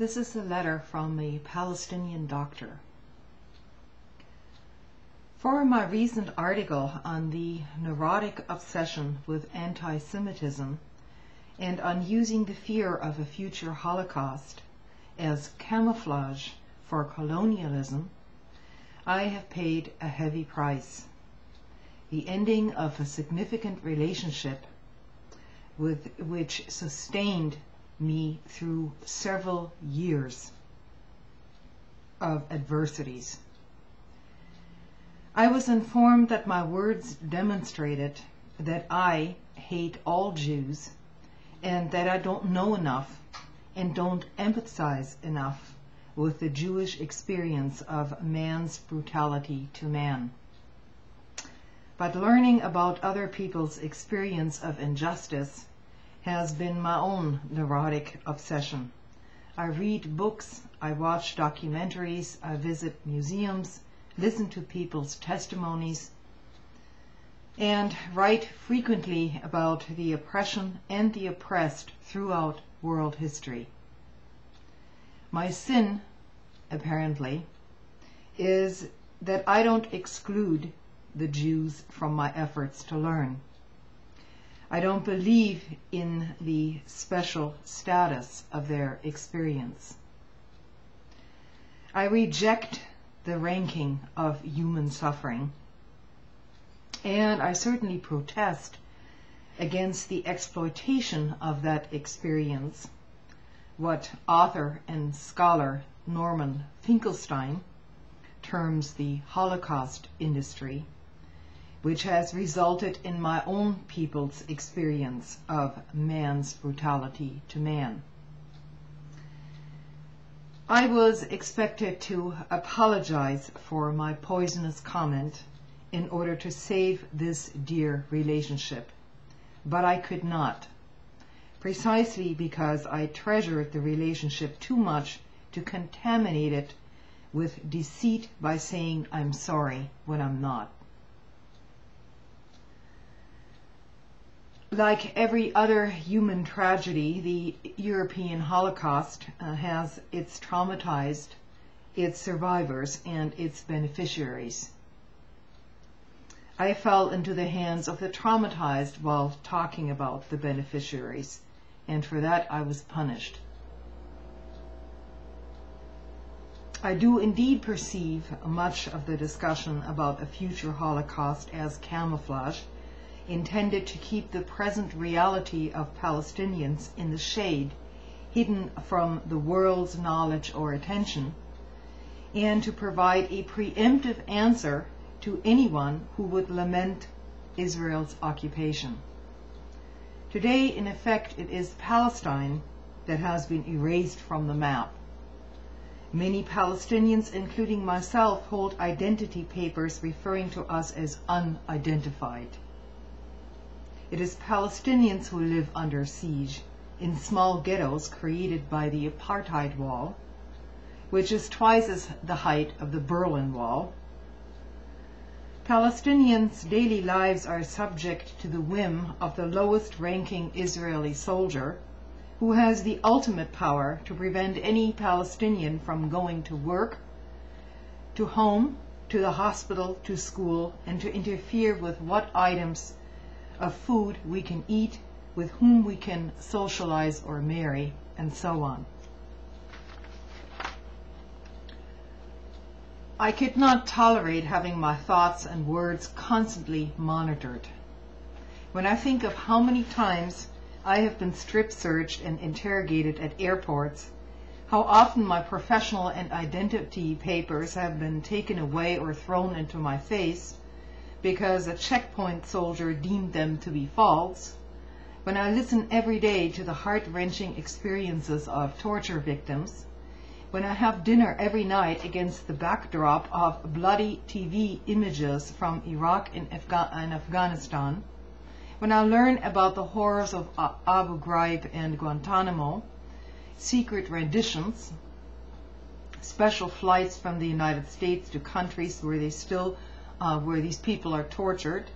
This is a letter from a Palestinian doctor. For my recent article on the neurotic obsession with anti-Semitism and on using the fear of a future Holocaust as camouflage for colonialism, I have paid a heavy price. The ending of a significant relationship which sustained me through several years of adversities. I was informed that my words demonstrated that I hate all Jews and that I don't know enough and don't empathize enough with the Jewish experience of man's brutality to man. But learning about other people's experience of injustice has been my own neurotic obsession. I read books, I watch documentaries, I visit museums, listen to people's testimonies, and write frequently about the oppression and the oppressed throughout world history. My sin, apparently, is that I don't exclude the Jews from my efforts to learn. I don't believe in the special status of their experience. I reject the ranking of human suffering, and I certainly protest against the exploitation of that experience, what author and scholar Norman Finkelstein terms the Holocaust industry, which has resulted in my own people's experience of man's brutality to man. I was expected to apologize for my poisonous comment in order to save this dear relationship, but I could not, precisely because I treasured the relationship too much to contaminate it with deceit by saying I'm sorry when I'm not. Like every other human tragedy, the European Holocaust has its traumatized, its survivors, and its beneficiaries. I fell into the hands of the traumatized while talking about the beneficiaries, and for that I was punished. I do indeed perceive much of the discussion about a future Holocaust as camouflage, intended to keep the present reality of Palestinians in the shade, hidden from the world's knowledge or attention, and to provide a preemptive answer to anyone who would lament Israel's occupation. Today, in effect, it is Palestine that has been erased from the map. Many Palestinians, including myself, hold identity papers referring to us as unidentified. It is Palestinians who live under siege in small ghettos created by the apartheid wall, which is twice as the height of the Berlin Wall. Palestinians' daily lives are subject to the whim of the lowest-ranking Israeli soldier, who has the ultimate power to prevent any Palestinian from going to work, to home, to the hospital, to school, and to interfere with what items of food we can eat, with whom we can socialize or marry, and so on. I could not tolerate having my thoughts and words constantly monitored. When I think of how many times I have been strip-searched and interrogated at airports, how often my professional and identity papers have been taken away or thrown into my face, because a checkpoint soldier deemed them to be false, when I listen every day to the heart-wrenching experiences of torture victims, when I have dinner every night against the backdrop of bloody TV images from Iraq and Afghanistan, when I learn about the horrors of Abu Ghraib and Guantanamo, secret renditions, special flights from the United States to countries where where these people are tortured,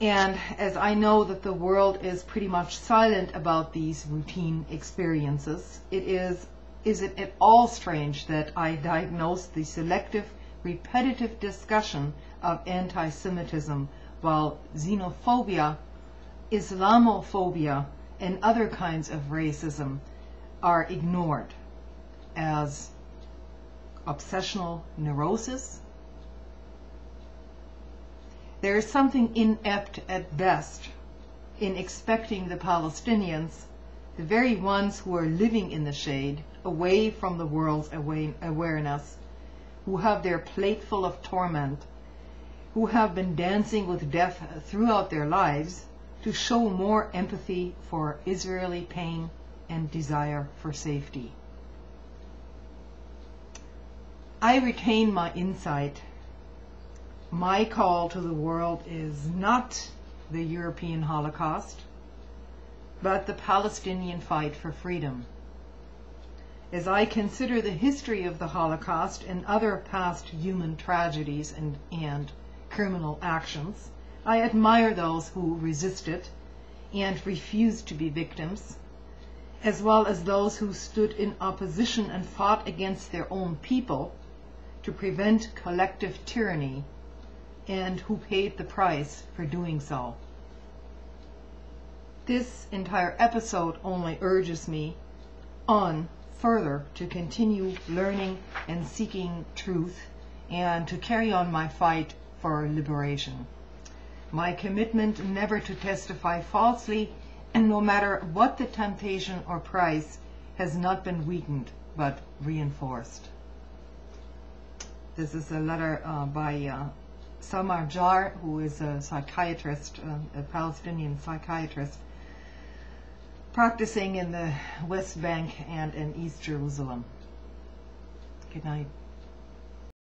and as I know that the world is pretty much silent about these routine experiences, it is is it at all strange that I diagnosed the selective, repetitive discussion of anti-Semitism while xenophobia, Islamophobia, and other kinds of racism are ignored as obsessional neurosis? There is something inept at best in expecting the Palestinians, the very ones who are living in the shade, away from the world's awareness, who have their plate full of torment, who have been dancing with death throughout their lives, to show more empathy for Israeli pain and desire for safety. I retain my insight. My call to the world is not the European Holocaust, but the Palestinian fight for freedom. As I consider the history of the Holocaust and other past human tragedies and criminal actions, I admire those who resisted and refused to be victims, as well as those who stood in opposition and fought against their own people to prevent collective tyranny, and who paid the price for doing so. This entire episode only urges me on further to continue learning and seeking truth and to carry on my fight for liberation. My commitment never to testify falsely, and no matter what the temptation or price, has not been weakened but reinforced. This is a letter by Samar Jar, who is a psychiatrist, a Palestinian psychiatrist, practicing in the West Bank and in East Jerusalem. Good night.